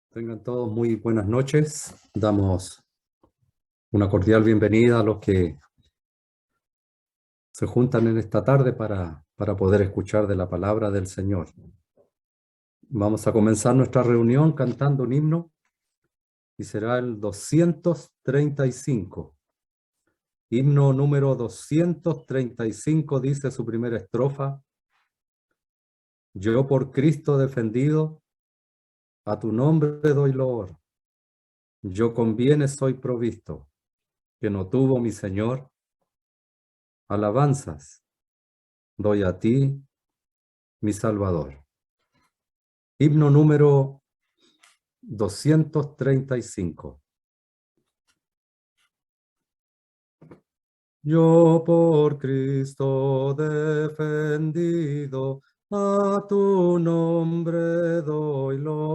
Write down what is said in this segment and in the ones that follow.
Tengan todos muy buenas noches. Damos una cordial bienvenida a los que se juntan en esta tarde para poder escuchar de la palabra del Señor. Vamos a comenzar nuestra reunión cantando un himno y será el 235. Himno número 235 dice su primera estrofa: Yo por Cristo defendido, a tu nombre doy loor. Yo con bienes soy provisto, que no tuvo mi Señor. Alabanzas doy a ti, mi Salvador. Himno número 235. Yo por Cristo defendido, a tu nombre doy loor.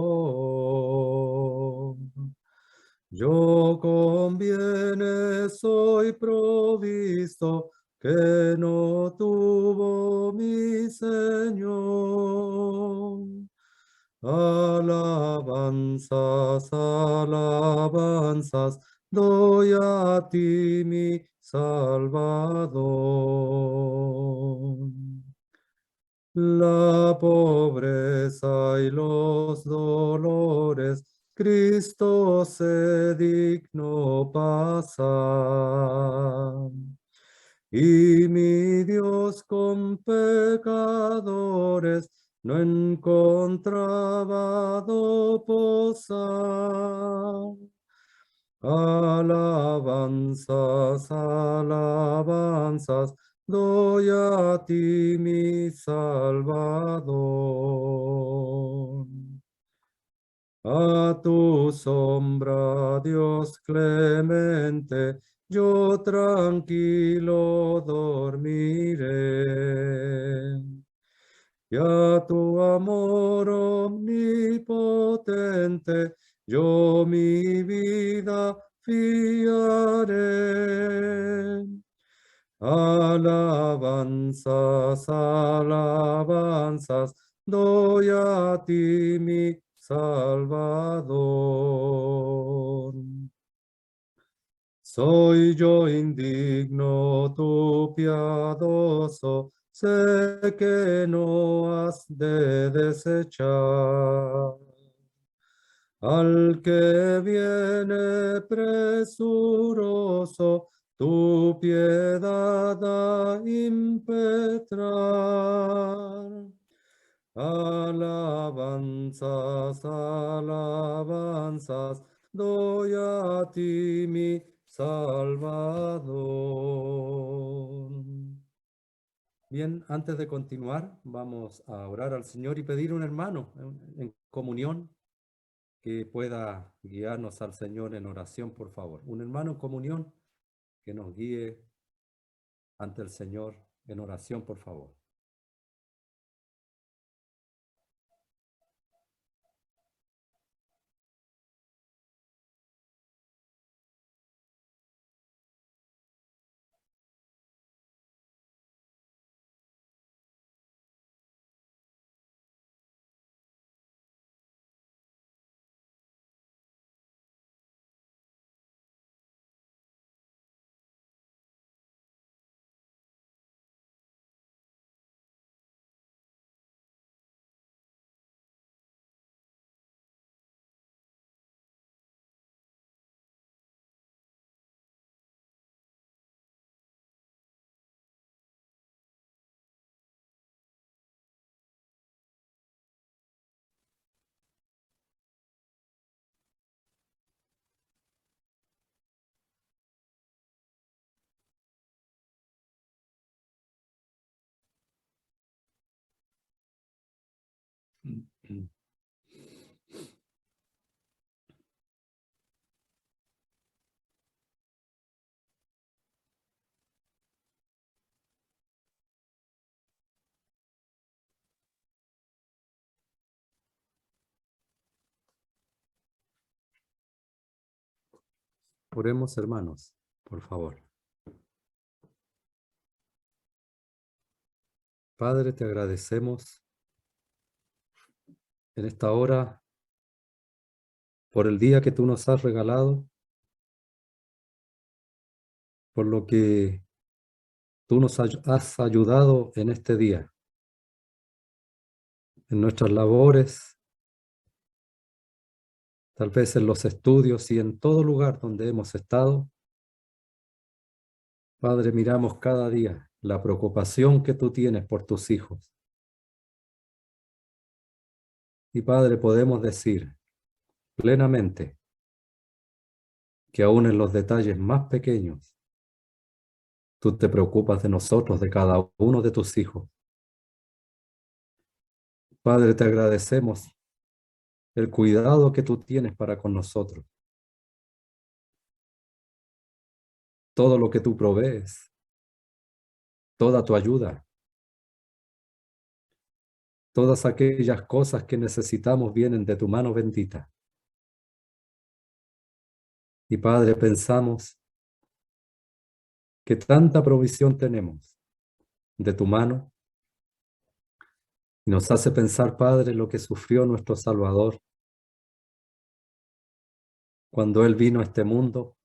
Yo con bienes soy provisto, que no tuvo mi Señor. Alabanzas, alabanzas, doy a ti, mi Salvador. La pobreza y los dolores, Cristo se dignó pasar. Y mi Dios con pecadores no encontraba do posar. Alabanzas, alabanzas, doy a ti, mi Salvador. A tu sombra, Dios clemente, yo tranquilo dormiré. Y a tu amor omnipotente, yo mi vida fiaré. Alabanzas, alabanzas, doy a ti, mi Salvador. Soy yo indigno, tu piadoso, sé que no has de desechar. Al que viene presuroso, tu piedad a impetrar. Alabanzas, alabanzas, doy a ti, mi Salvador. Bien, antes de continuar, vamos a orar al Señor y pedir un hermano en comunión que pueda guiarnos al Señor en oración, por favor. Un hermano en comunión que nos guíe ante el Señor en oración, por favor. Oremos, hermanos, por favor. Padre, te agradecemos en esta hora por el día que tú nos has regalado, por lo que tú nos has ayudado en este día, en nuestras labores, tal vez en los estudios y en todo lugar donde hemos estado. Padre, miramos cada día la preocupación que tú tienes por tus hijos. Y Padre, podemos decir plenamente que aún en los detalles más pequeños, tú te preocupas de nosotros, de cada uno de tus hijos. Padre, te agradecemos el cuidado que tú tienes para con nosotros, todo lo que tú provees, toda tu ayuda, todas aquellas cosas que necesitamos vienen de tu mano bendita. Y Padre, pensamos que tanta provisión tenemos de tu mano y nos hace pensar, Padre, lo que sufrió nuestro Salvador cuando Él vino a este mundo.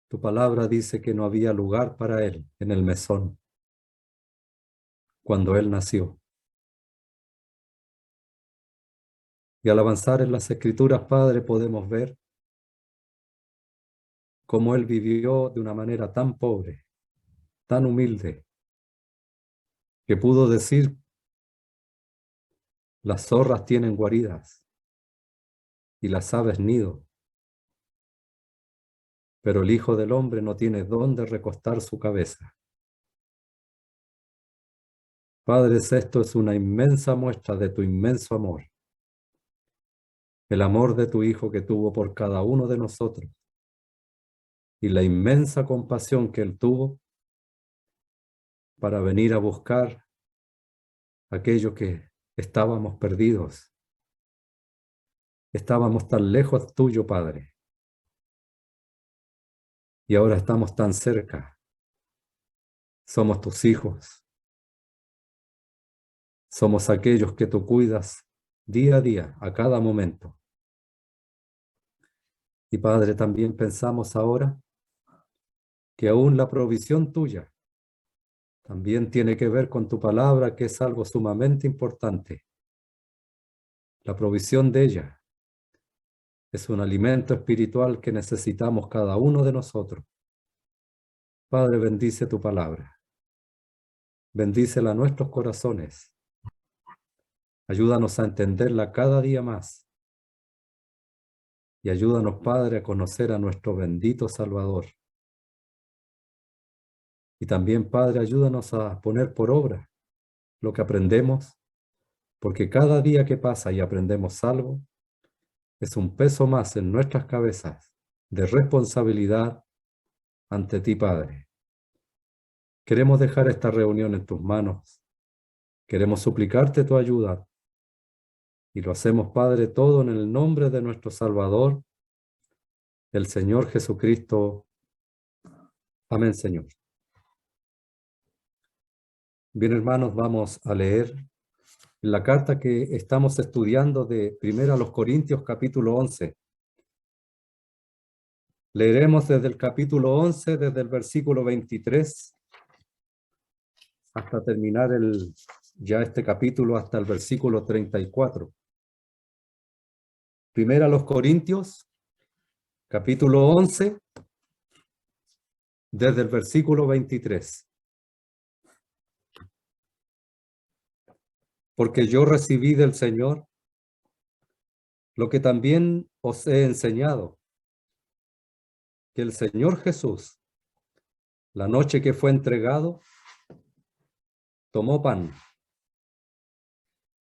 Tu palabra dice que no había lugar para Él en el mesón cuando Él nació. Y al avanzar en las Escrituras, Padre, podemos ver cómo Él vivió de una manera tan pobre, tan humilde, que pudo decir, las zorras tienen guaridas y las aves nido, pero el Hijo del Hombre no tiene dónde recostar su cabeza. Padre, esto es una inmensa muestra de tu inmenso amor, el amor de tu Hijo que tuvo por cada uno de nosotros y la inmensa compasión que Él tuvo para venir a buscar aquello que estábamos perdidos. Estábamos tan lejos tuyo, Padre, y ahora estamos tan cerca. Somos tus hijos, somos aquellos que tú cuidas día a día, a cada momento. Y Padre, también pensamos ahora que aún la provisión tuya también tiene que ver con tu palabra, que es algo sumamente importante. La provisión de ella es un alimento espiritual que necesitamos cada uno de nosotros. Padre, bendice tu palabra. Bendícela a nuestros corazones. Ayúdanos a entenderla cada día más. Y ayúdanos, Padre, a conocer a nuestro bendito Salvador. Y también, Padre, ayúdanos a poner por obra lo que aprendemos, porque cada día que pasa y aprendemos algo, es un peso más en nuestras cabezas de responsabilidad ante ti, Padre. Queremos dejar esta reunión en tus manos. Queremos suplicarte tu ayuda. Y lo hacemos, Padre, todo en el nombre de nuestro Salvador, el Señor Jesucristo. Amén, Señor. Bien, hermanos, vamos a leer la carta que estamos estudiando de 1 Corintios capítulo 11. Leeremos desde el capítulo 11, desde el versículo 23, hasta terminar ya este capítulo, hasta el versículo 34. 1 Corintios, capítulo 11, desde el versículo 23. Porque yo recibí del Señor lo que también os he enseñado, que el Señor Jesús, la noche que fue entregado, tomó pan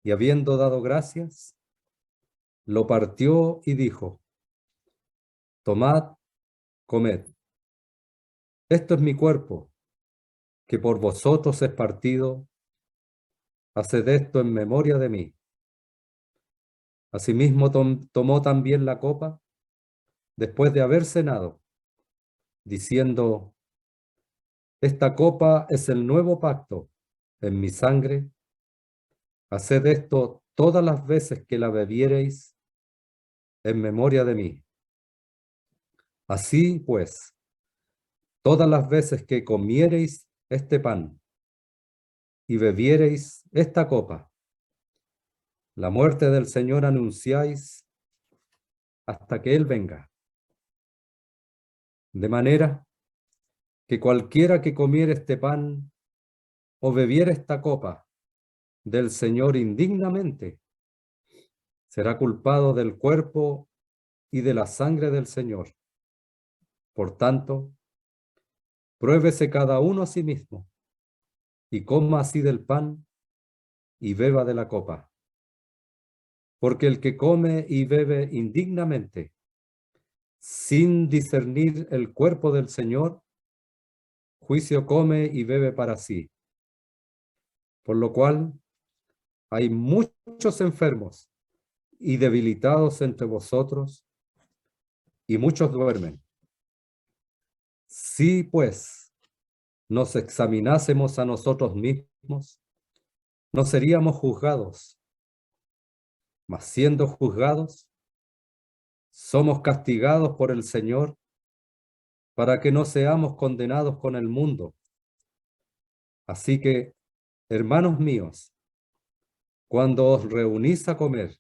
y habiendo dado gracias, lo partió y dijo: tomad, comed. Esto es mi cuerpo, que por vosotros es partido. Haced esto en memoria de mí. Asimismo tomó también la copa después de haber cenado, diciendo: esta copa es el nuevo pacto en mi sangre. Haced esto todas las veces que la bebiereis en memoria de mí. Así pues, todas las veces que comiereis este pan y bebiereis esta copa, la muerte del Señor anunciáis hasta que Él venga. De manera que cualquiera que comiere este pan o bebiere esta copa del Señor indignamente, será culpado del cuerpo y de la sangre del Señor. Por tanto, pruébese cada uno a sí mismo y coma así del pan y beba de la copa. Porque el que come y bebe indignamente, sin discernir el cuerpo del Señor, juicio come y bebe para sí. Por lo cual hay muchos enfermos y debilitados entre vosotros, y muchos duermen. Si pues nos examinásemos a nosotros mismos, no seríamos juzgados, mas siendo juzgados, somos castigados por el Señor para que no seamos condenados con el mundo. Así que, hermanos míos, cuando os reunís a comer,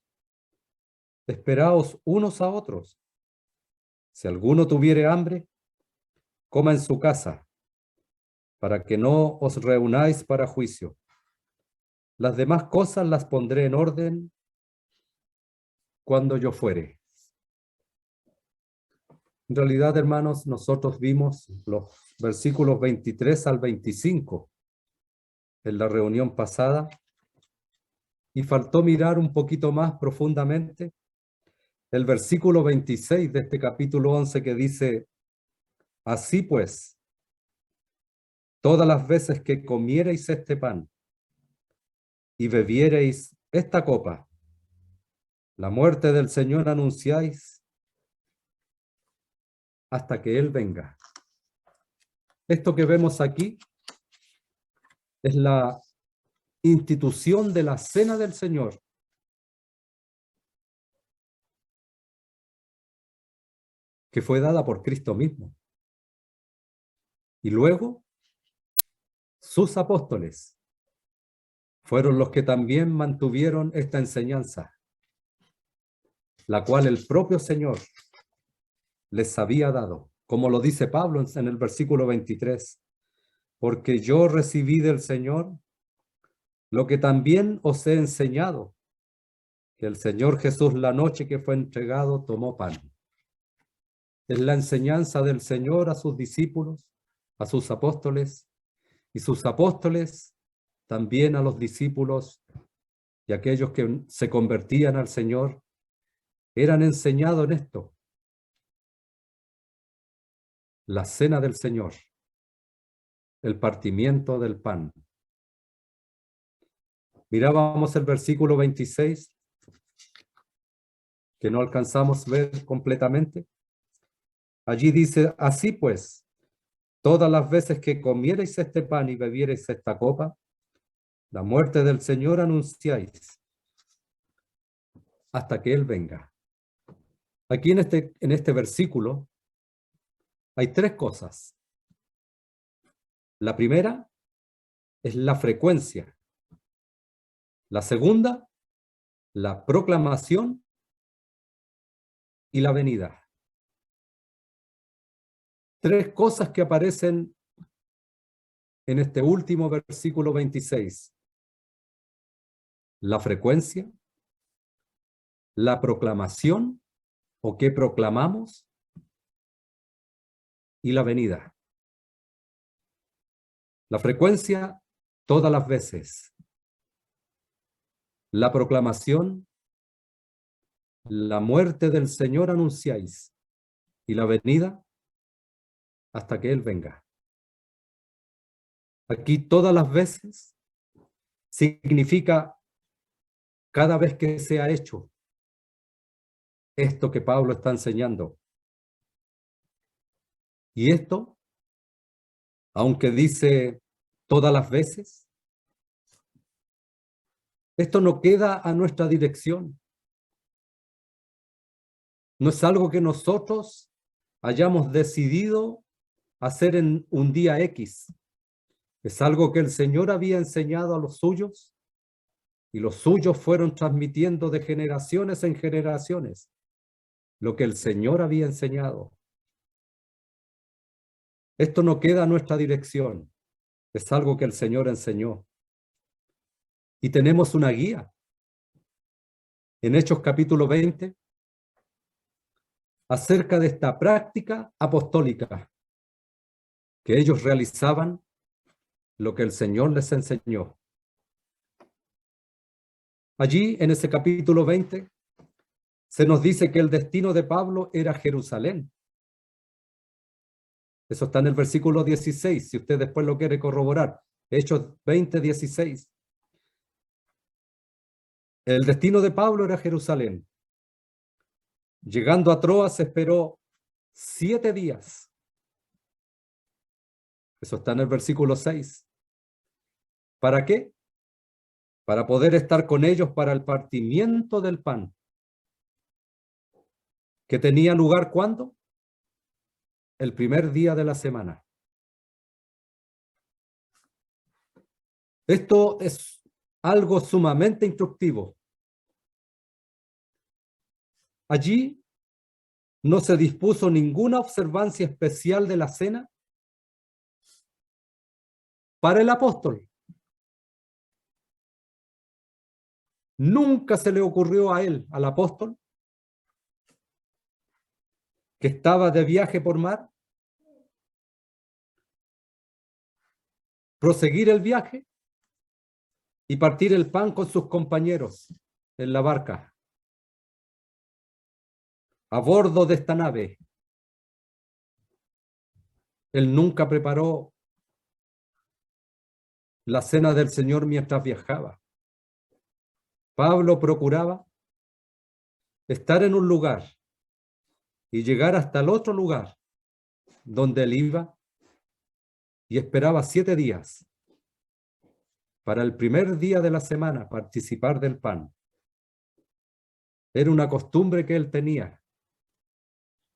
esperaos unos a otros. Si alguno tuviere hambre, coma en su casa, para que no os reunáis para juicio. Las demás cosas las pondré en orden cuando yo fuere. En realidad, hermanos, nosotros vimos los versículos 23 al 25 en la reunión pasada y faltó mirar un poquito más profundamente el versículo 26 de este capítulo 11 que dice: así pues, todas las veces que comiereis este pan y bebiereis esta copa, la muerte del Señor anunciáis hasta que Él venga. Esto que vemos aquí es la institución de la cena del Señor. Que fue dada por Cristo mismo. Y luego, sus apóstoles fueron los que también mantuvieron esta enseñanza, la cual el propio Señor les había dado, como lo dice Pablo en el versículo 23, porque yo recibí del Señor lo que también os he enseñado, que el Señor Jesús la noche que fue entregado tomó pan. Es la enseñanza del Señor a sus discípulos, a sus apóstoles, y sus apóstoles también a los discípulos y aquellos que se convertían al Señor, eran enseñados en esto. La cena del Señor, el partimiento del pan. Mirábamos el versículo 26, que no alcanzamos a ver completamente. Allí dice: así pues, todas las veces que comiereis este pan y bebiereis esta copa, la muerte del Señor anunciáis hasta que Él venga. Aquí en este versículo hay tres cosas. La primera es la frecuencia. La segunda, la proclamación y la venida. Tres cosas que aparecen en este último versículo 26. La frecuencia, la proclamación o que proclamamos y la venida. La frecuencia, todas las veces. La proclamación, la muerte del Señor anunciáis y la venida hasta que Él venga. Aquí todas las veces significa cada vez que se ha hecho esto que Pablo está enseñando. Y esto, aunque dice todas las veces, esto no queda a nuestra dirección. No es algo que nosotros hayamos decidido hacer en un día X. Es algo que el Señor había enseñado a los suyos y los suyos fueron transmitiendo de generaciones en generaciones lo que el Señor había enseñado. Esto no queda a nuestra dirección, es algo que el Señor enseñó. Y tenemos una guía. En Hechos capítulo 20, acerca de esta práctica apostólica, que ellos realizaban lo que el Señor les enseñó. Allí, en ese capítulo 20, se nos dice que el destino de Pablo era Jerusalén. Eso está en el versículo 16, si usted después lo quiere corroborar. Hechos 20, 16. El destino de Pablo era Jerusalén. Llegando a Troas, esperó 7 días. Eso está en el versículo 6. ¿Para qué? Para poder estar con ellos para el partimiento del pan. ¿Que tenía lugar cuándo? El primer día de la semana. Esto es algo sumamente instructivo. Allí no se dispuso ninguna observancia especial de la cena para el apóstol. Nunca se le ocurrió a él, al apóstol, que estaba de viaje por mar, proseguir el viaje y partir el pan con sus compañeros en la barca, a bordo de esta nave. Él nunca preparó la cena del Señor mientras viajaba. Pablo procuraba estar en un lugar y llegar hasta el otro lugar donde él iba y esperaba 7 días para el primer día de la semana participar del pan. Era una costumbre que él tenía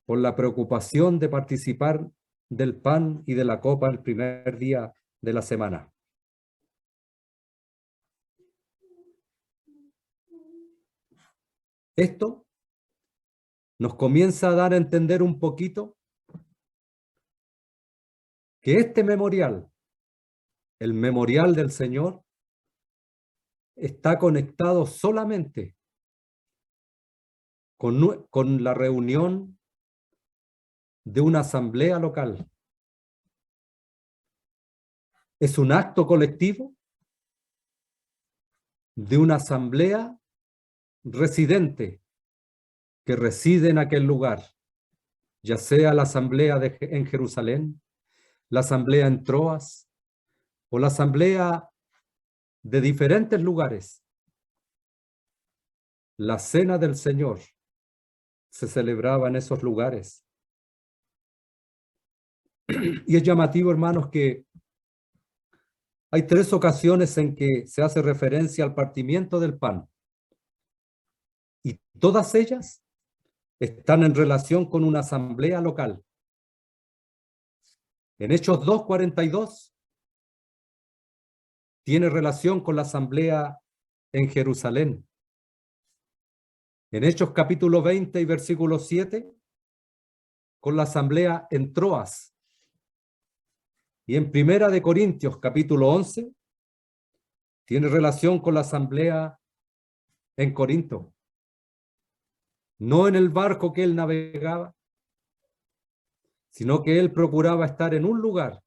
por la preocupación de participar del pan y de la copa el primer día de la semana. Esto nos comienza a dar a entender un poquito que este memorial, el memorial del Señor, está conectado solamente con la reunión de una asamblea local. Es un acto colectivo de una asamblea residente que reside en aquel lugar, ya sea la asamblea en Jerusalén, la asamblea en Troas o la asamblea de diferentes lugares. La cena del Señor se celebraba en esos lugares. Y es llamativo, hermanos, que hay 3 ocasiones en que se hace referencia al partimiento del pan. Y todas ellas están en relación con una asamblea local. En Hechos 2:42 tiene relación con la asamblea en Jerusalén. En Hechos capítulo 20 y versículo 7, con la asamblea en Troas. Y en Primera de Corintios capítulo 11, tiene relación con la asamblea en Corinto. No en el barco que él navegaba, sino que él procuraba estar en un lugar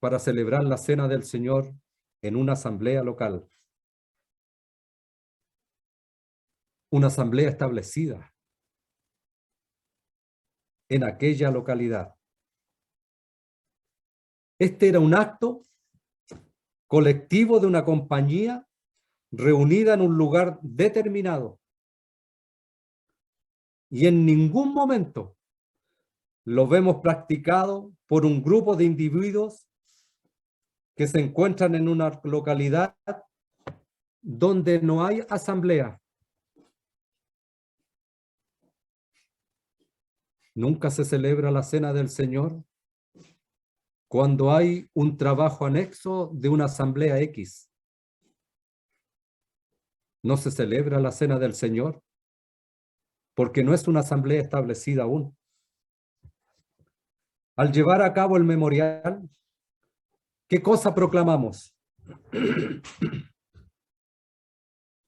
para celebrar la cena del Señor en una asamblea local. Una asamblea establecida en aquella localidad. Este era un acto colectivo de una compañía reunida en un lugar determinado. Y en ningún momento lo vemos practicado por un grupo de individuos que se encuentran en una localidad donde no hay asamblea. Nunca se celebra la Cena del Señor cuando hay un trabajo anexo de una asamblea X. No se celebra la Cena del Señor porque no es una asamblea establecida aún. Al llevar a cabo el memorial, ¿qué cosa proclamamos?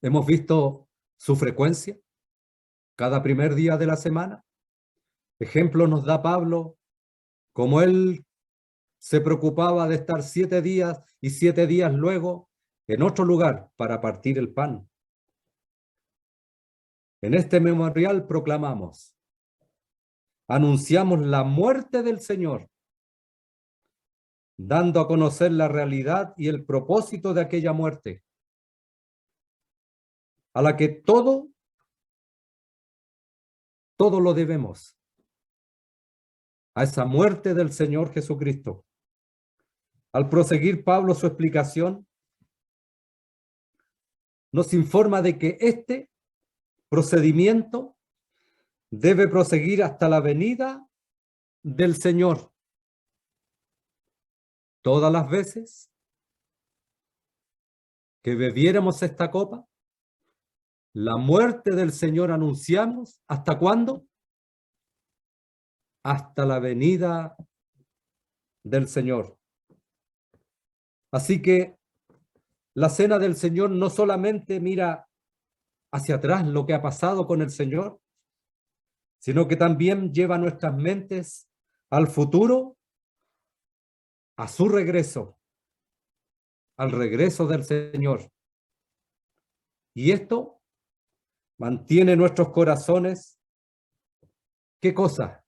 Hemos visto su frecuencia cada primer día de la semana. Ejemplo nos da Pablo, como él se preocupaba de estar 7 días y 7 días luego en otro lugar para partir el pan. En este memorial proclamamos, anunciamos la muerte del Señor, dando a conocer la realidad y el propósito de aquella muerte, a la que todo lo debemos, a esa muerte del Señor Jesucristo. Al proseguir Pablo su explicación, nos informa de que este procedimiento debe proseguir hasta la venida del Señor. Todas las veces que bebiéramos esta copa, la muerte del Señor anunciamos. ¿Hasta cuándo? Hasta la venida del Señor. Así que la cena del Señor no solamente mira hacia atrás lo que ha pasado con el Señor, sino que también lleva nuestras mentes al futuro, a su regreso, al regreso del Señor. Y esto mantiene nuestros corazones, ¿qué cosa?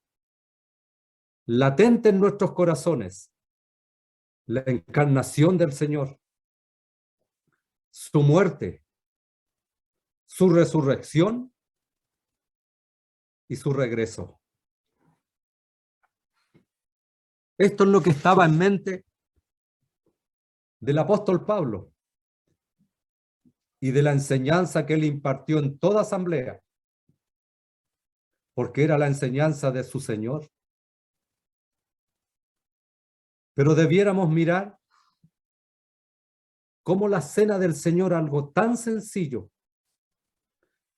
Latente en nuestros corazones, la encarnación del Señor, su muerte, su resurrección y su regreso. Esto es lo que estaba en mente del apóstol Pablo y de la enseñanza que él impartió en toda asamblea, porque era la enseñanza de su Señor. Pero debiéramos mirar cómo la cena del Señor, algo tan sencillo,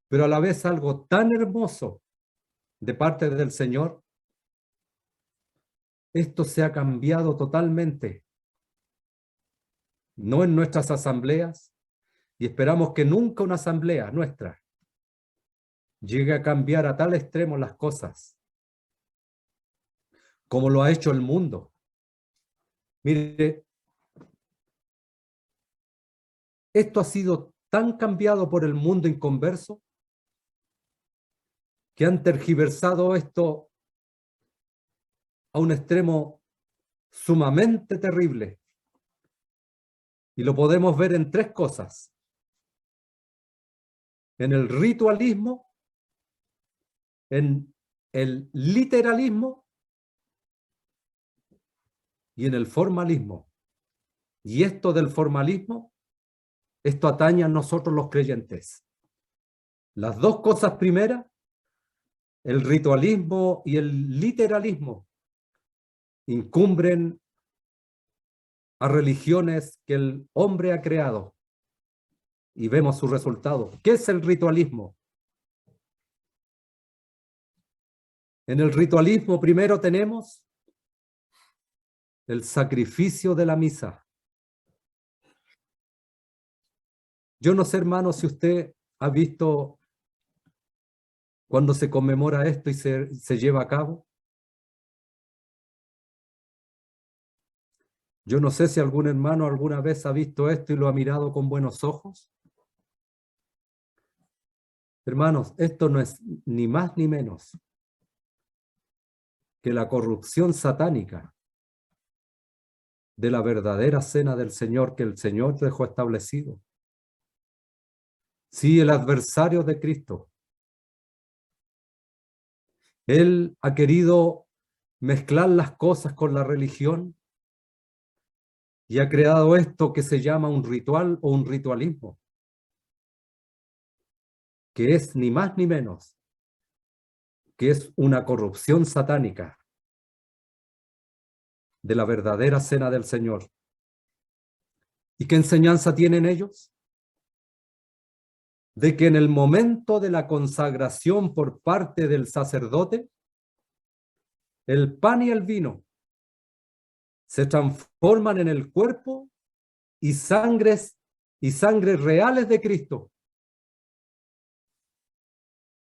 pero a la vez algo tan hermoso de parte del Señor, esto se ha cambiado totalmente, no en nuestras asambleas, y esperamos que nunca una asamblea nuestra llegue a cambiar a tal extremo las cosas, como lo ha hecho el mundo. Mire, esto ha sido tan cambiado por el mundo inconverso que han tergiversado esto a un extremo sumamente terrible. Y lo podemos ver en 3 cosas: en el ritualismo, en el literalismo y en el formalismo. Y esto del formalismo, esto atañe a nosotros los creyentes. Las 2 cosas primeras, el ritualismo y el literalismo, incumbren a religiones que el hombre ha creado y vemos su resultado. ¿Qué es el ritualismo? En el ritualismo primero tenemos el sacrificio de la misa. Yo no sé, hermano, si usted ha visto cuando se conmemora esto y se lleva a cabo. Yo no sé si algún hermano alguna vez ha visto esto y lo ha mirado con buenos ojos. Hermanos, esto no es ni más ni menos que la corrupción satánica de la verdadera cena del Señor que el Señor dejó establecido. Sí, el adversario de Cristo. Él ha querido mezclar las cosas con la religión y ha creado esto que se llama un ritual o un ritualismo, que es ni más ni menos que es una corrupción satánica de la verdadera cena del Señor. ¿Y qué enseñanza tienen ellos? De que en el momento de la consagración por parte del sacerdote, el pan y el vino se transforman en el cuerpo y sangres reales de Cristo.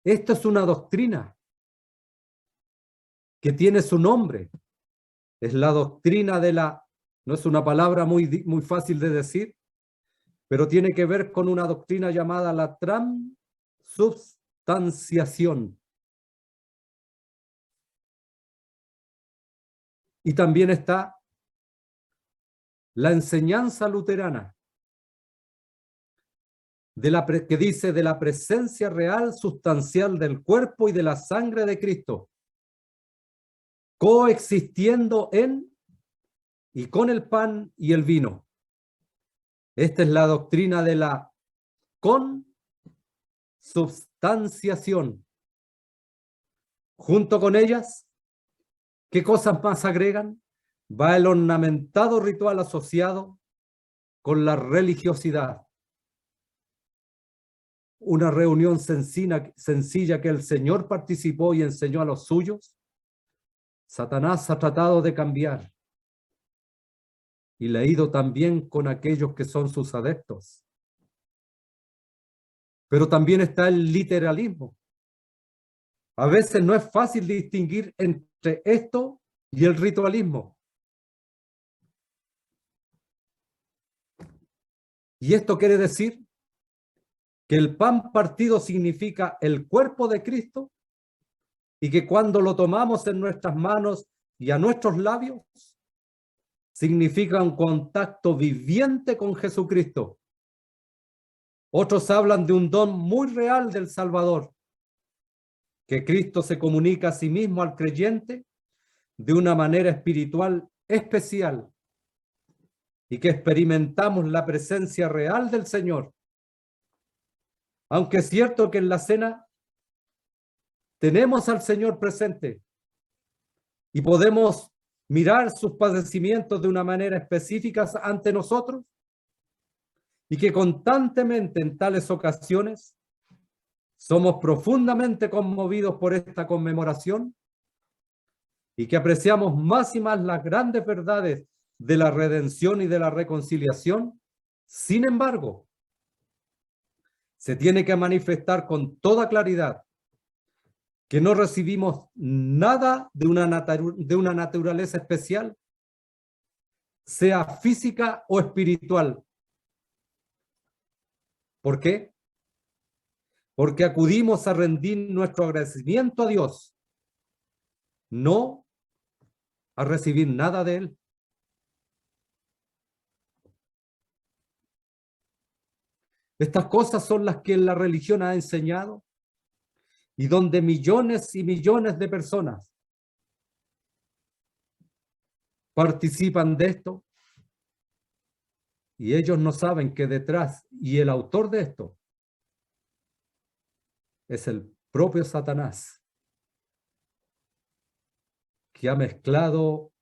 Esto es una doctrina que tiene su nombre. Es la doctrina de la, no es una palabra muy fácil de decir, pero tiene que ver con una doctrina llamada la transubstanciación. Y también está la enseñanza luterana, que dice de la presencia real sustancial del cuerpo y de la sangre de Cristo, coexistiendo en y con el pan y el vino. Esta es la doctrina de la consubstanciación. Junto con ellas, ¿qué cosas más agregan? Va el ornamentado ritual asociado con la religiosidad. Una reunión sencilla que el Señor participó y enseñó a los suyos. Satanás ha tratado de cambiar y le ha ido también con aquellos que son sus adeptos. Pero también está el literalismo. A veces no es fácil distinguir entre esto y el ritualismo. Y esto quiere decir que el pan partido significa el cuerpo de Cristo y que cuando lo tomamos en nuestras manos y a nuestros labios, significa un contacto viviente con Jesucristo. Otros hablan de un don muy real del Salvador, que Cristo se comunica a sí mismo al creyente de una manera espiritual especial y que experimentamos la presencia real del Señor. Aunque es cierto que en la cena tenemos al Señor presente y podemos mirar sus padecimientos de una manera específica ante nosotros, y que constantemente en tales ocasiones somos profundamente conmovidos por esta conmemoración y que apreciamos más y más las grandes verdades de la redención y de la reconciliación. Sin embargo, se tiene que manifestar con toda claridad que no recibimos nada de una naturaleza especial, sea física o espiritual. ¿Por qué? Porque acudimos a rendir nuestro agradecimiento a Dios, no a recibir nada de Él. Estas cosas son las que la religión ha enseñado y donde millones y millones de personas participan de esto y ellos no saben que detrás y el autor de esto es el propio Satanás, que ha mezclado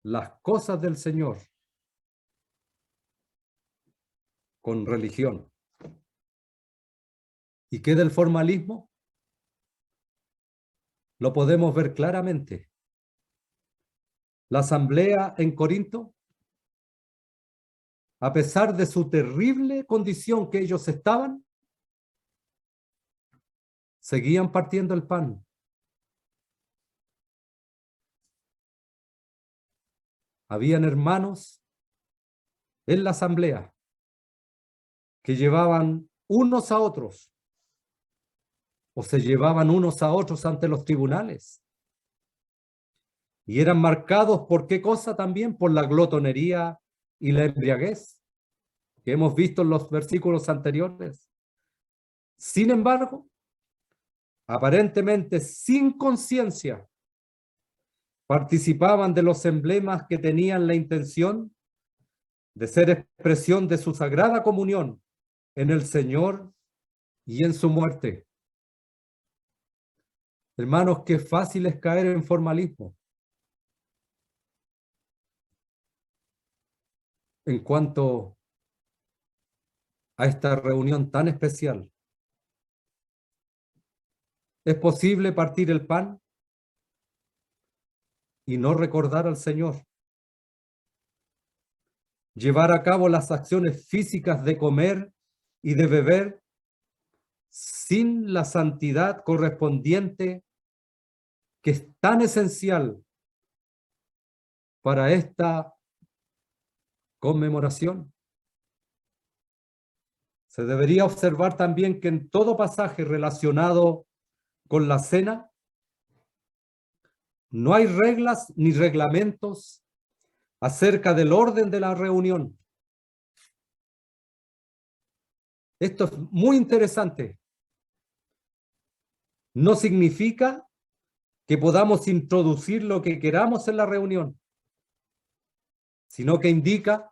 las cosas del Señor con religión. ¿Y qué del formalismo? Lo podemos ver claramente. La asamblea en Corinto, a pesar de su terrible condición que ellos estaban, seguían partiendo el pan. Habían hermanos en la asamblea que llevaban unos a otros o se llevaban unos a otros ante los tribunales. Y eran marcados por qué cosa también, por la glotonería y la embriaguez que hemos visto en los versículos anteriores. Sin embargo, aparentemente sin conciencia, participaban de los emblemas que tenían la intención de ser expresión de su sagrada comunión en el Señor y en su muerte. Hermanos, qué fácil es caer en formalismo en cuanto a esta reunión tan especial. ¿Es posible partir el pan y no recordar al Señor? Llevar a cabo las acciones físicas de comer y de beber sin la santidad correspondiente que es tan esencial para esta conmemoración. Se debería observar también que en todo pasaje relacionado con la cena no hay reglas ni reglamentos acerca del orden de la reunión. Esto es muy interesante. No significa que podamos introducir lo que queramos en la reunión, sino que indica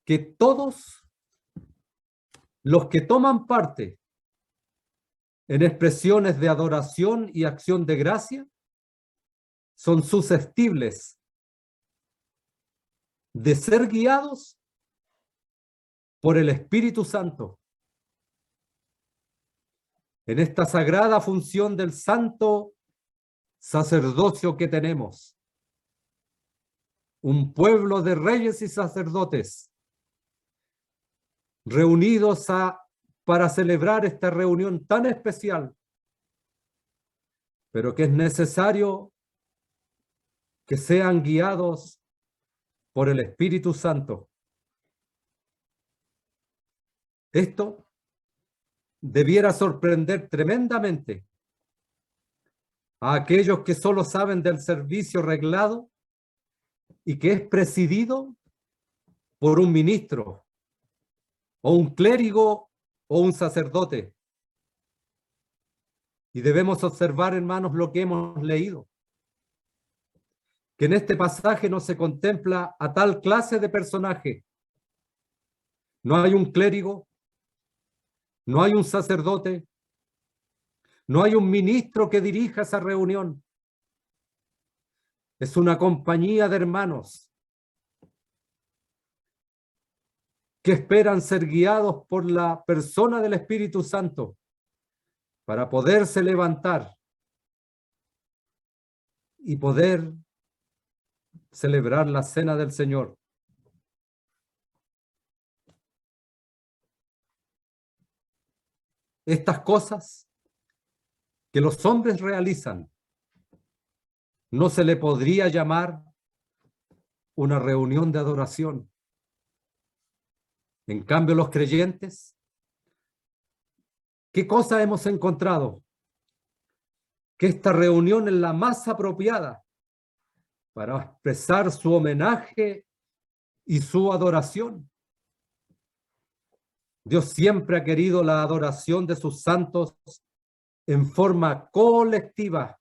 que todos los que toman parte en expresiones de adoración y acción de gracia son susceptibles de ser guiados por el Espíritu Santo en esta sagrada función del santo sacerdocio que tenemos. Un pueblo de reyes y sacerdotes reunidos para celebrar esta reunión tan especial, pero que es necesario que sean guiados por el Espíritu Santo. Esto debiera sorprender tremendamente a aquellos que solo saben del servicio reglado y que es presidido por un ministro o un clérigo o un sacerdote. Y debemos observar, hermanos, lo que hemos leído, que en este pasaje no se contempla a tal clase de personaje. No hay un clérigo, no hay un sacerdote, no hay un ministro que dirija esa reunión. Es una compañía de hermanos que esperan ser guiados por la persona del Espíritu Santo para poderse levantar y poder celebrar la cena del Señor. Estas cosas que los hombres realizan no se le podría llamar una reunión de adoración. En cambio, los creyentes, ¿qué cosa hemos encontrado? Que esta reunión es la más apropiada para expresar su homenaje y su adoración. Dios siempre ha querido la adoración de sus santos en forma colectiva.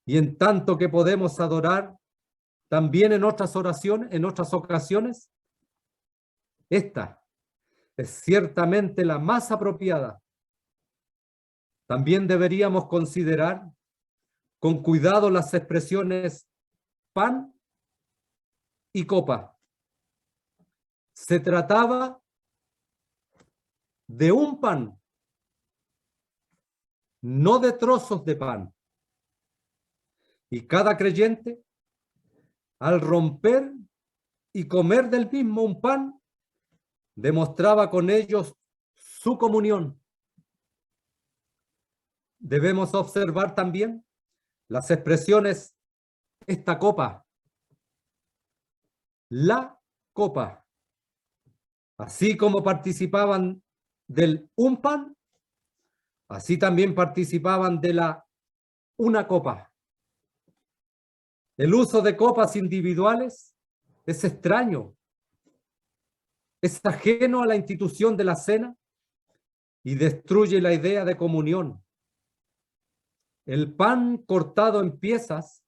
Y en tanto que podemos adorar también en otras oraciones, en otras ocasiones, esta es ciertamente la más apropiada. También deberíamos considerar con cuidado las expresiones pan y copa. Se trataba de un pan, no de trozos de pan. Y cada creyente, al romper y comer del mismo un pan, demostraba con ellos su comunión. Debemos observar también las expresiones esta copa, la copa. Así como participaban del un pan, así también participaban de la una copa. El uso de copas individuales es extraño, es ajeno a la institución de la cena y destruye la idea de comunión. El pan cortado en piezas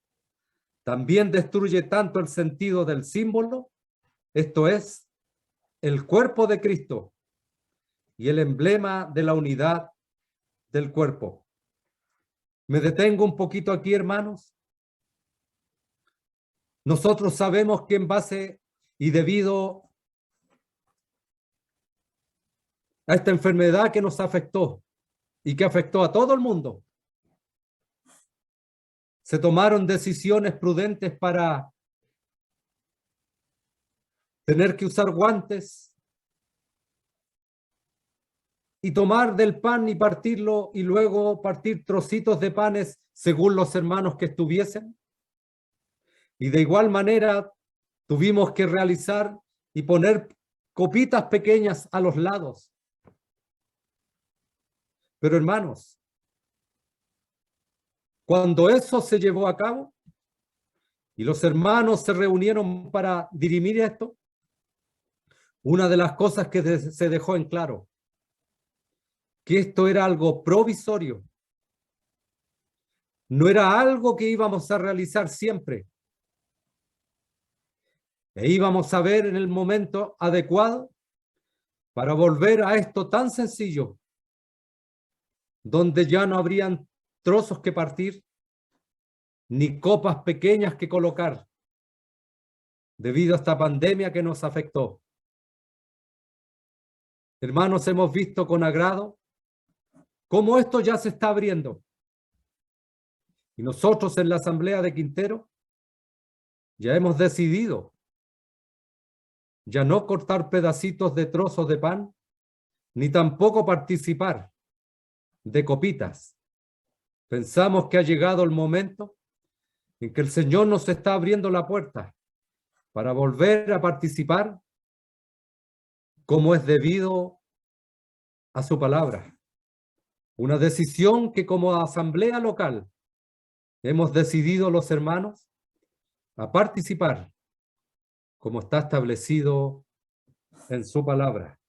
también destruye tanto el sentido del símbolo, esto es, el cuerpo de Cristo y el emblema de la unidad del cuerpo. Me detengo un poquito aquí, hermanos. Nosotros sabemos que en base y debido a esta enfermedad que nos afectó y que afectó a todo el mundo, se tomaron decisiones prudentes para tener que usar guantes y tomar del pan y partirlo y luego partir trocitos de panes según los hermanos que estuviesen. Y de igual manera tuvimos que realizar y poner copitas pequeñas a los lados. Pero hermanos, cuando eso se llevó a cabo y los hermanos se reunieron para dirimir esto, una de las cosas que se dejó en claro, que esto era algo provisorio, no era algo que íbamos a realizar siempre, e íbamos a ver en el momento adecuado para volver a esto tan sencillo, donde ya no habrían trozos que partir, ni copas pequeñas que colocar, debido a esta pandemia que nos afectó. Hermanos, hemos visto con agrado cómo esto ya se está abriendo. Y nosotros en la Asamblea de Quintero ya hemos decidido ya no cortar pedacitos de trozos de pan, ni tampoco participar de copitas. Pensamos que ha llegado el momento en que el Señor nos está abriendo la puerta para volver a participar como es debido a su palabra. Una decisión que como asamblea local hemos decidido los hermanos a participar como está establecido en su palabra.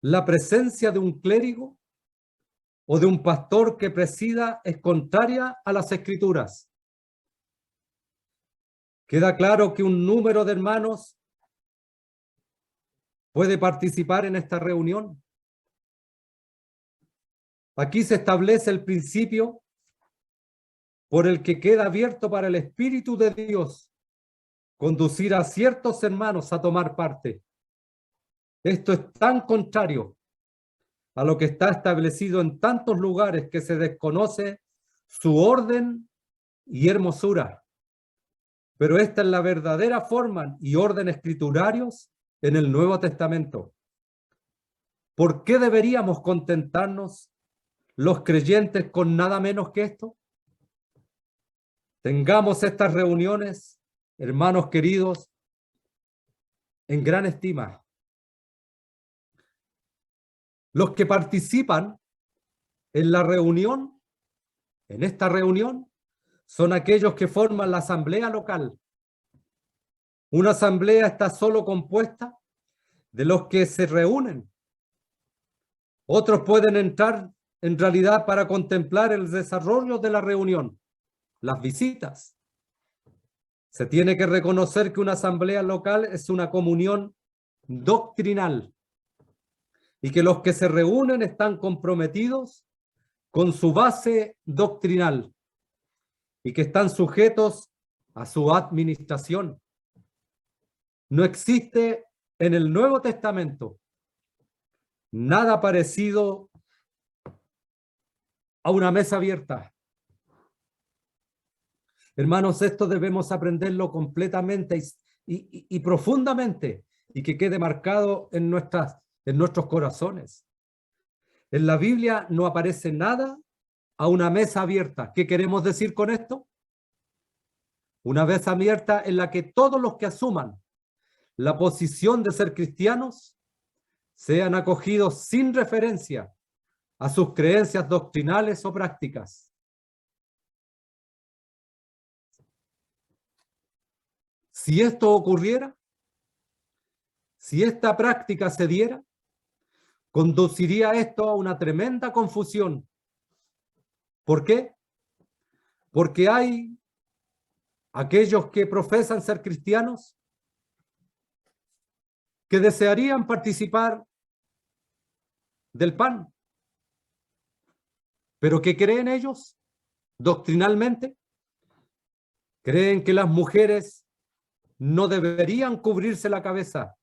La presencia de un clérigo o de un pastor que presida es contraria a las Escrituras. Queda claro que un número de hermanos puede participar en esta reunión. Aquí se establece el principio por el que queda abierto para el Espíritu de Dios conducir a ciertos hermanos a tomar parte. Esto es tan contrario a lo que está establecido en tantos lugares que se desconoce su orden y hermosura. Pero esta es la verdadera forma y orden escriturarios en el Nuevo Testamento. ¿Por qué deberíamos contentarnos los creyentes con nada menos que esto? Tengamos estas reuniones, hermanos queridos, en gran estima. Los que participan en la reunión, en esta reunión, son aquellos que forman la asamblea local. Una asamblea está solo compuesta de los que se reúnen. Otros pueden entrar en realidad para contemplar el desarrollo de la reunión, las visitas. Se tiene que reconocer que una asamblea local es una comunión doctrinal y que los que se reúnen están comprometidos con su base doctrinal y que están sujetos a su administración. No existe en el Nuevo Testamento nada parecido a una mesa abierta. Hermanos, esto debemos aprenderlo completamente y profundamente y que quede marcado en nuestros corazones. En la Biblia no aparece nada a una mesa abierta. ¿Qué queremos decir con esto? Una mesa abierta en la que todos los que asuman la posición de ser cristianos sean acogidos sin referencia a sus creencias doctrinales o prácticas. Si esto ocurriera, si esta práctica se diera, conduciría esto a una tremenda confusión. ¿Por qué? Porque hay aquellos que profesan ser cristianos que desearían participar del pan. ¿Pero qué creen ellos doctrinalmente? Creen que las mujeres no deberían cubrirse la cabeza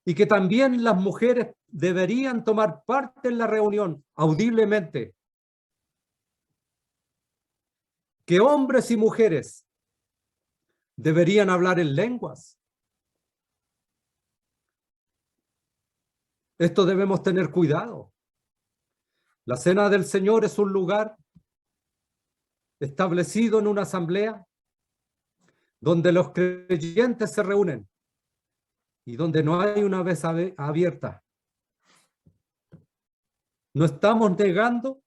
y que también las mujeres deberían tomar parte en la reunión audiblemente. Que hombres y mujeres deberían hablar en lenguas. Esto debemos tener cuidado. La cena del Señor es un lugar establecido en una asamblea donde los creyentes se reúnen y donde no hay una mesa abierta. No estamos negando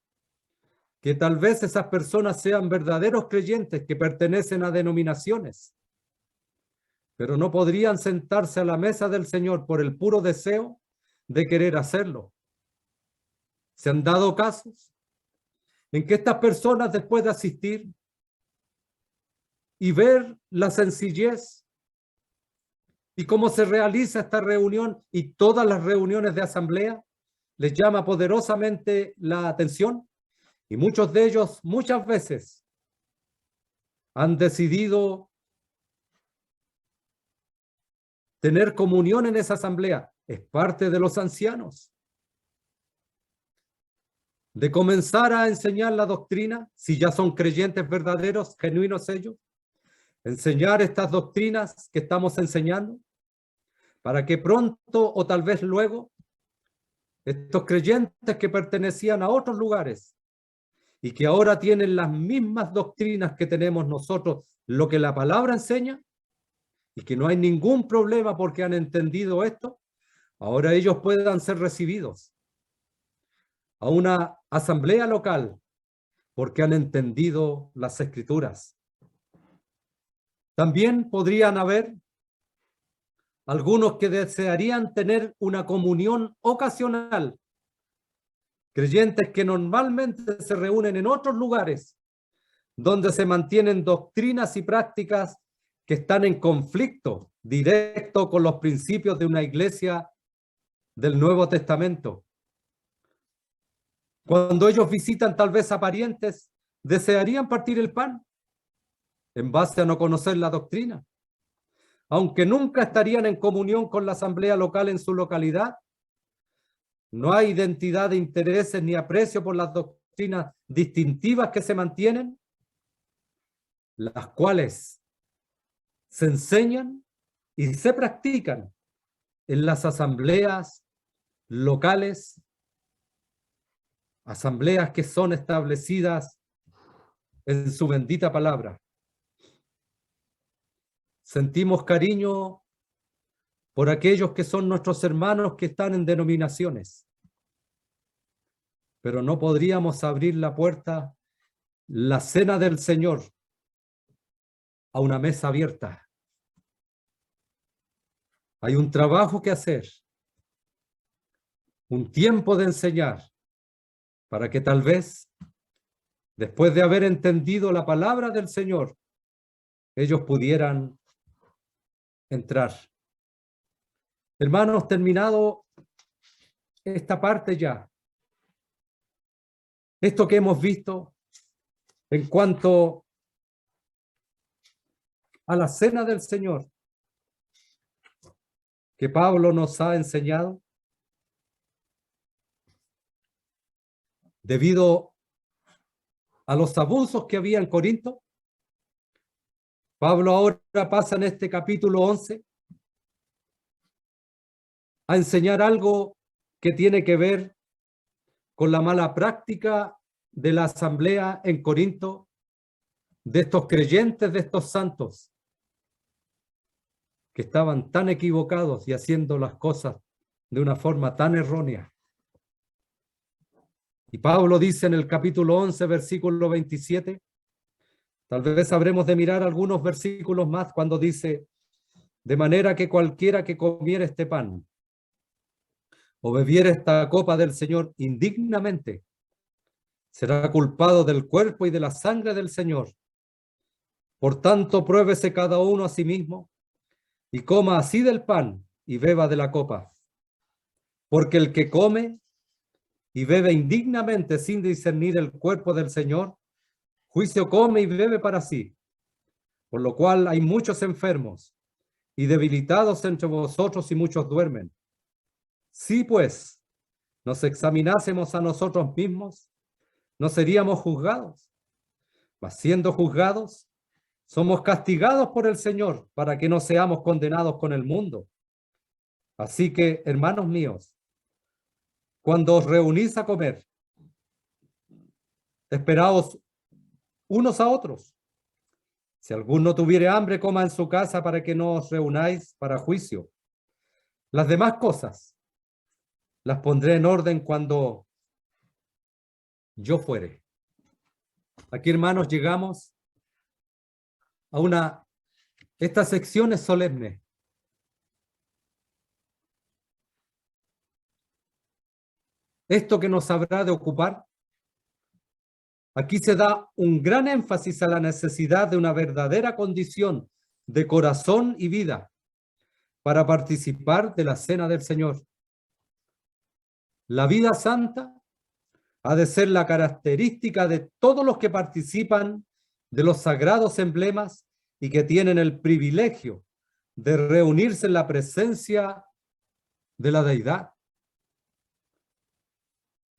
que tal vez esas personas sean verdaderos creyentes que pertenecen a denominaciones, pero no podrían sentarse a la mesa del Señor por el puro deseo de querer hacerlo. Se han dado casos en que estas personas, después de asistir y ver la sencillez y cómo se realiza esta reunión y todas las reuniones de asamblea, les llama poderosamente la atención, y muchos de ellos muchas veces han decidido tener comunión en esa asamblea. Es parte de los ancianos. De comenzar a enseñar la doctrina, si ya son creyentes verdaderos, genuinos ellos, enseñar estas doctrinas que estamos enseñando, para que pronto o tal vez luego, estos creyentes que pertenecían a otros lugares y que ahora tienen las mismas doctrinas que tenemos nosotros, lo que la palabra enseña, y que no hay ningún problema porque han entendido esto, ahora ellos puedan ser recibidos a una asamblea local porque han entendido las Escrituras. También podrían haber algunos que desearían tener una comunión ocasional, creyentes que normalmente se reúnen en otros lugares donde se mantienen doctrinas y prácticas que están en conflicto directo con los principios de una iglesia del Nuevo Testamento. Cuando ellos visitan tal vez a parientes, desearían partir el pan en base a no conocer la doctrina. Aunque nunca estarían en comunión con la asamblea local en su localidad, no hay identidad de intereses ni aprecio por las doctrinas distintivas que se mantienen, las cuales se enseñan y se practican en las asambleas locales, asambleas que son establecidas en su bendita palabra. Sentimos cariño por aquellos que son nuestros hermanos que están en denominaciones, pero no podríamos abrir la puerta, la cena del Señor, a una mesa abierta. Hay un trabajo que hacer, un tiempo de enseñar, para que tal vez, después de haber entendido la palabra del Señor, ellos pudieran entrar. Hermanos, terminado esta parte ya, esto que hemos visto en cuanto a la cena del Señor que Pablo nos ha enseñado, debido a los abusos que había en Corinto, Pablo ahora pasa en este capítulo 11 a enseñar algo que tiene que ver con la mala práctica de la asamblea en Corinto, de estos creyentes, de estos santos, que estaban tan equivocados y haciendo las cosas de una forma tan errónea. Y Pablo dice en el capítulo 11, versículo 27, tal vez habremos de mirar algunos versículos más cuando dice, de manera que cualquiera que comiera este pan o bebiera esta copa del Señor indignamente, será culpado del cuerpo y de la sangre del Señor. Por tanto, pruébese cada uno a sí mismo y coma así del pan y beba de la copa. Porque el que come y bebe indignamente sin discernir el cuerpo del Señor, juicio come y bebe para sí. Por lo cual hay muchos enfermos y debilitados entre vosotros y muchos duermen. Si pues nos examinásemos a nosotros mismos, no seríamos juzgados. Mas siendo juzgados, somos castigados por el Señor para que no seamos condenados con el mundo. Así que, hermanos míos, cuando os reunís a comer, esperaos unos a otros. Si alguno tuviere hambre, coma en su casa para que no os reunáis para juicio. Las demás cosas las pondré en orden cuando yo fuere. Aquí, hermanos, llegamos a esta sección es solemne. Esto que nos habrá de ocupar, aquí se da un gran énfasis a la necesidad de una verdadera condición de corazón y vida para participar de la cena del Señor. La vida santa ha de ser la característica de todos los que participan de los sagrados emblemas y que tienen el privilegio de reunirse en la presencia de la deidad.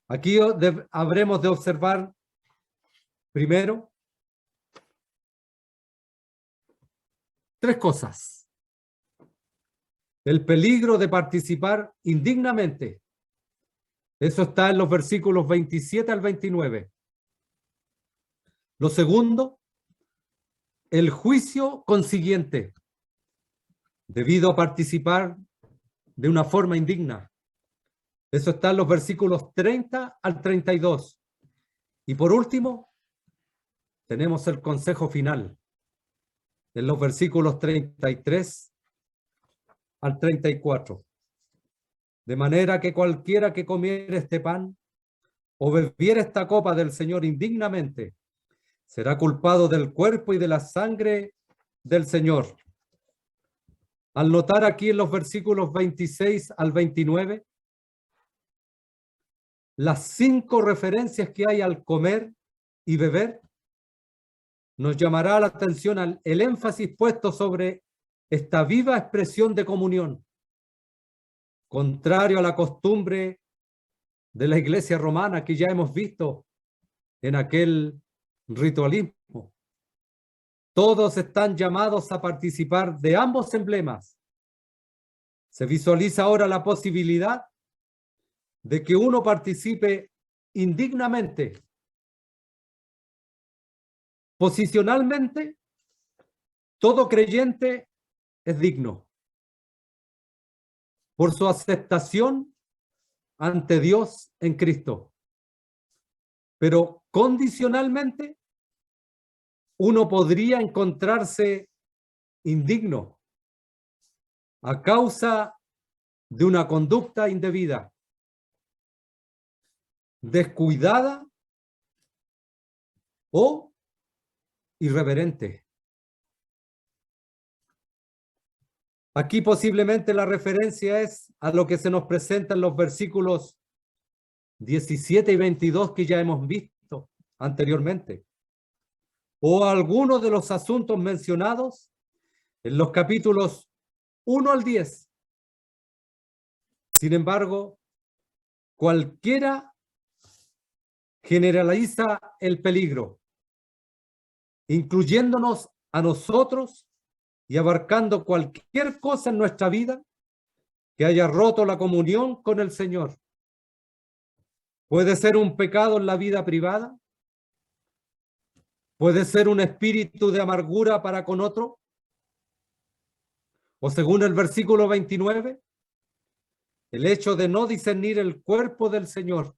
Aquí habremos de observar primero tres cosas. El peligro de participar indignamente. Eso está en los versículos 27 al 29. Lo segundo, el juicio consiguiente, debido a participar de una forma indigna. Eso está en los versículos 30 al 32. Y por último, tenemos el consejo final, en los versículos 33 al 34. De manera que cualquiera que comiera este pan o bebiera esta copa del Señor indignamente, será culpado del cuerpo y de la sangre del Señor. Al notar aquí en los versículos 26 al 29, las 5 referencias que hay al comer y beber, nos llamará la atención el énfasis puesto sobre esta viva expresión de comunión, contrario a la costumbre de la Iglesia romana que ya hemos visto en aquel ritualismo. Todos están llamados a participar de ambos emblemas. Se visualiza ahora la posibilidad de que uno participe indignamente. Posicionalmente, todo creyente es digno por su aceptación ante Dios en Cristo. Pero condicionalmente, uno podría encontrarse indigno a causa de una conducta indebida, descuidada o irreverente. Aquí posiblemente la referencia es a lo que se nos presenta en los versículos 17 y 22 que ya hemos visto anteriormente, o a algunos de los asuntos mencionados en los capítulos 1 al 10. Sin embargo, cualquiera generaliza el peligro, incluyéndonos a nosotros y abarcando cualquier cosa en nuestra vida que haya roto la comunión con el Señor. Puede ser un pecado en la vida privada, puede ser un espíritu de amargura para con otro, o según el versículo 29, el hecho de no discernir el cuerpo del Señor.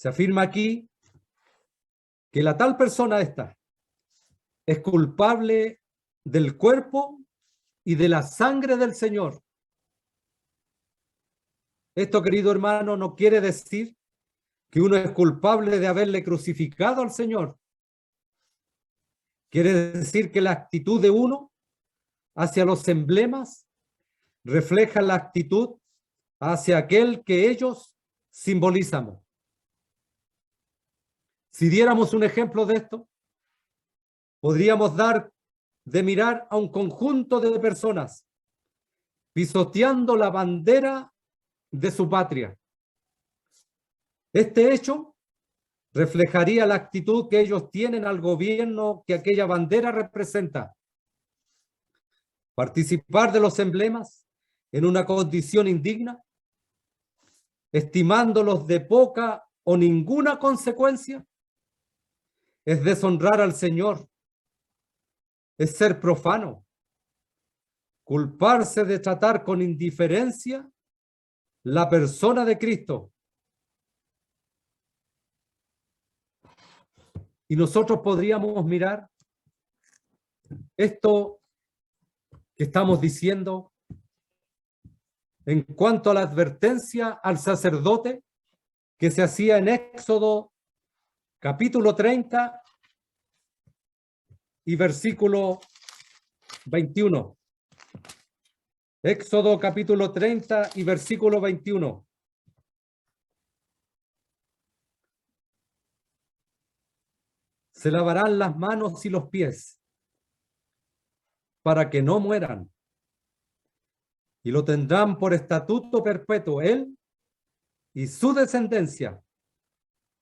Se afirma aquí que la tal persona esta es culpable del cuerpo y de la sangre del Señor. Esto, querido hermano, no quiere decir que uno es culpable de haberle crucificado al Señor. Quiere decir que la actitud de uno hacia los emblemas refleja la actitud hacia aquel que ellos simbolizan. Si diéramos un ejemplo de esto, podríamos dar de mirar a un conjunto de personas pisoteando la bandera de su patria. Este hecho reflejaría la actitud que ellos tienen al gobierno que aquella bandera representa. Participar de los emblemas en una condición indigna, estimándolos de poca o ninguna consecuencia, es deshonrar al Señor, es ser profano, culparse de tratar con indiferencia la persona de Cristo. Y nosotros podríamos mirar esto que estamos diciendo en cuanto a la advertencia al sacerdote que se hacía en Éxodo capítulo 30 y versículo 21. Éxodo capítulo 30 y versículo 21. Se lavarán las manos y los pies para que no mueran, y lo tendrán por estatuto perpetuo él y su descendencia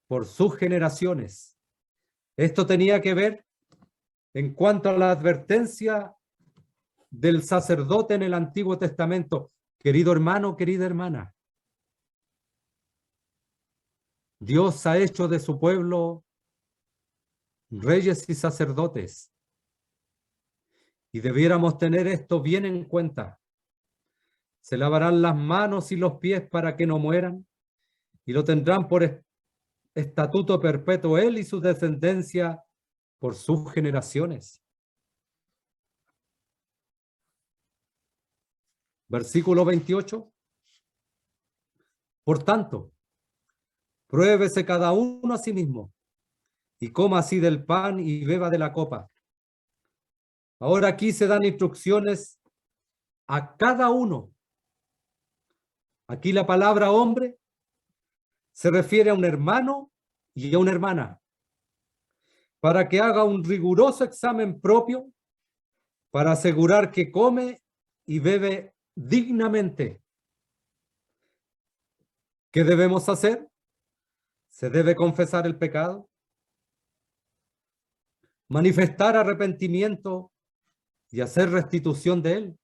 por sus generaciones. Esto tenía que ver en cuanto a la advertencia del sacerdote en el Antiguo Testamento. Querido hermano, querida hermana, Dios ha hecho de su pueblo reyes y sacerdotes, y debiéramos tener esto bien en cuenta. Se lavarán las manos y los pies para que no mueran, y lo tendrán por estatuto perpetuo él y su descendencia por sus generaciones. Versículo 28. Por tanto, pruébese cada uno a sí mismo, y coma así del pan y beba de la copa. Ahora aquí se dan instrucciones a cada uno. Aquí la palabra hombre se refiere a un hermano y a una hermana, para que haga un riguroso examen propio para asegurar que come y bebe dignamente. ¿Qué debemos hacer? Se debe confesar el pecado, manifestar arrepentimiento y hacer restitución de él.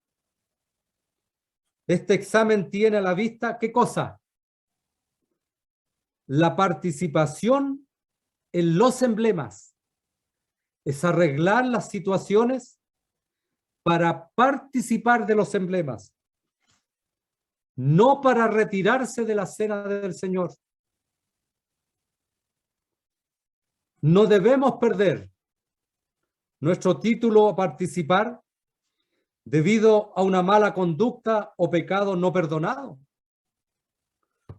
Este examen tiene a la vista, ¿qué cosa? La participación en los emblemas. Es arreglar las situaciones para participar de los emblemas, no para retirarse de la cena del Señor. No debemos perder nuestro título a participar debido a una mala conducta o pecado no perdonado,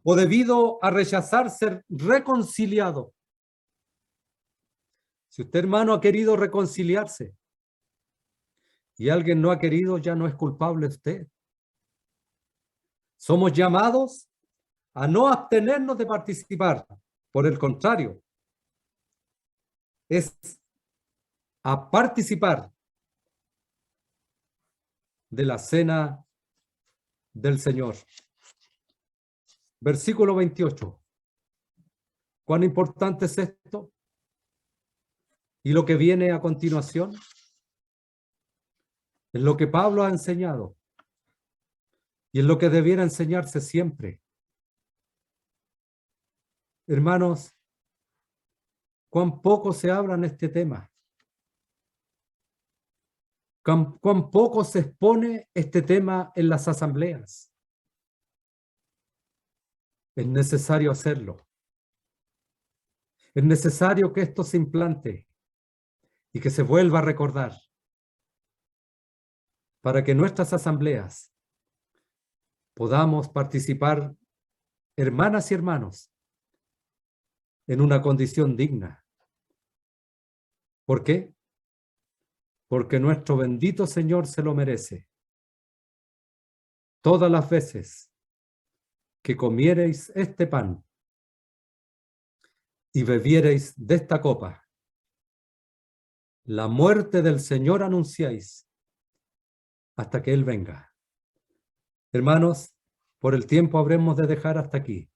o debido a rechazar ser reconciliado. Si usted, hermano, ha querido reconciliarse y alguien no ha querido, ya no es culpable usted. Somos llamados a no abstenernos de participar. Por el contrario, es a participar de la cena del Señor. Versículo 28. ¿Cuán importante es esto? Y lo que viene a continuación es lo que Pablo ha enseñado y es lo que debiera enseñarse siempre. Hermanos, cuán poco se habla en este tema. Cuán poco se expone este tema en las asambleas. Es necesario hacerlo. Es necesario que esto se implante y que se vuelva a recordar para que nuestras asambleas podamos participar, hermanas y hermanos, en una condición digna. ¿Por qué? Porque nuestro bendito Señor se lo merece. Todas las veces que comiereis este pan y bebiereis de esta copa, la muerte del Señor anunciáis hasta que Él venga. Hermanos, por el tiempo habremos de dejar hasta aquí,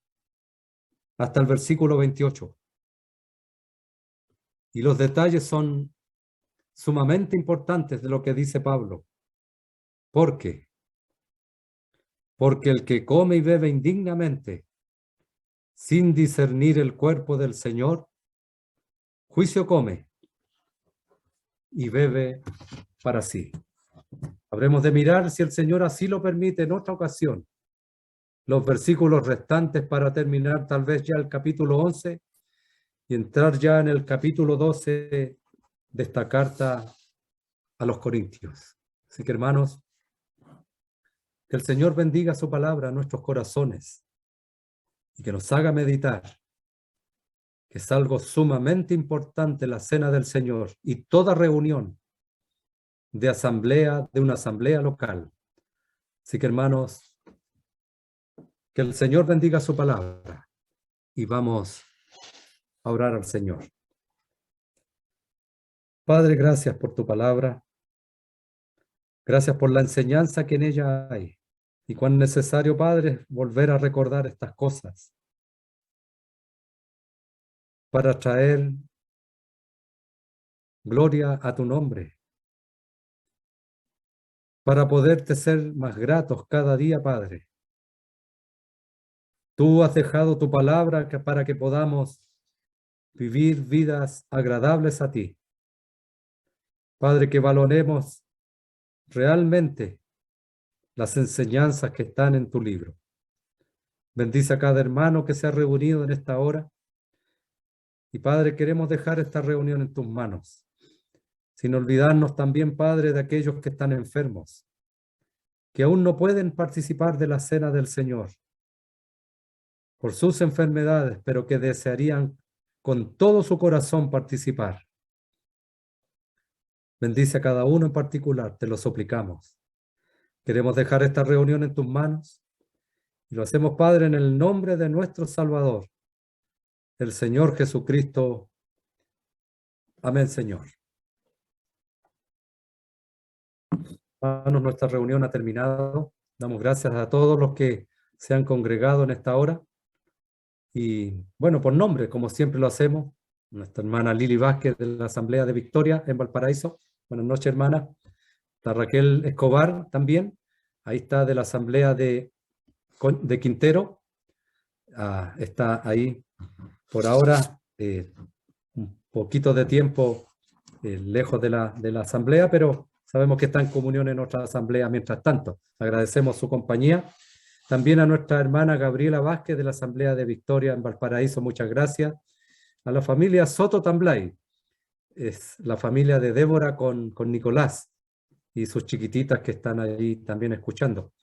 hasta el versículo 28. Y los detalles son sumamente importantes de lo que dice Pablo. ¿Por qué? Porque el que come y bebe indignamente, sin discernir el cuerpo del Señor, juicio come y bebe para sí. Habremos de mirar, si el Señor así lo permite, en otra ocasión, los versículos restantes para terminar tal vez ya el capítulo 11 y entrar ya en el capítulo 12 de esta carta a los Corintios. Así que, hermanos, que el Señor bendiga su palabra a nuestros corazones y que nos haga meditar que es algo sumamente importante la cena del Señor y toda reunión de una asamblea local. Así que, hermanos, que el Señor bendiga su palabra y vamos a orar al Señor. Padre, gracias por tu palabra. Gracias por la enseñanza que en ella hay. Y cuán necesario, Padre, es volver a recordar estas cosas para traer gloria a tu nombre, para poderte ser más gratos cada día, Padre. Tú has dejado tu palabra para que podamos vivir vidas agradables a ti. Padre, que valoremos realmente las enseñanzas que están en tu libro. Bendice a cada hermano que se ha reunido en esta hora. Y Padre, queremos dejar esta reunión en tus manos, sin olvidarnos también, Padre, de aquellos que están enfermos, que aún no pueden participar de la cena del Señor por sus enfermedades, pero que desearían con todo su corazón participar. Bendice a cada uno en particular, te lo suplicamos. Queremos dejar esta reunión en tus manos y lo hacemos, Padre, en el nombre de nuestro Salvador, el Señor Jesucristo. Amén, Señor. Hermanos, nuestra reunión ha terminado. Damos gracias a todos los que se han congregado en esta hora. Y bueno, por nombre, como siempre lo hacemos, nuestra hermana Lili Vázquez de la Asamblea de Victoria en Valparaíso. Buenas noches, hermana. Está Raquel Escobar también. Ahí está de la Asamblea de Quintero. Está ahí por ahora un poquito de tiempo lejos de la asamblea, pero sabemos que está en comunión en otra asamblea mientras tanto. Agradecemos su compañía. También a nuestra hermana Gabriela Vázquez de la Asamblea de Victoria en Valparaíso, muchas gracias. A la familia Soto Tamblay, es la familia de Débora con Nicolás y sus chiquititas que están allí también escuchando.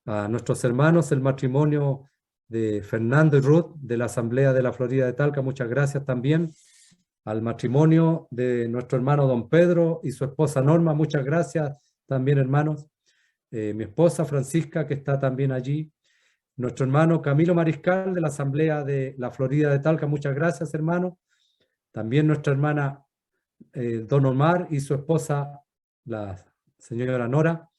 A nuestros hermanos, el matrimonio de Fernando y Ruth de la Asamblea de la Florida de Talca, muchas gracias también. Al matrimonio de nuestro hermano don Pedro y su esposa Norma, muchas gracias también, hermanos. Mi esposa Francisca, que está también allí. Nuestro hermano Camilo Mariscal de la Asamblea de la Florida de Talca, muchas gracias, hermano. También nuestra hermana don Omar y su esposa, la señora Nora,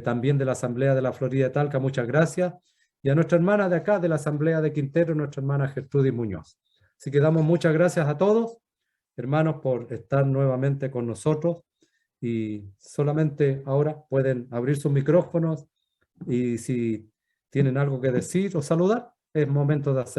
también de la Asamblea de la Florida de Talca, muchas gracias. Y a nuestra hermana de acá, de la Asamblea de Quintero, nuestra hermana Gertrudis Muñoz. Así que damos muchas gracias a todos, hermanos, por estar nuevamente con nosotros. Y solamente ahora pueden abrir sus micrófonos y si tienen algo que decir o saludar, es momento de hacer.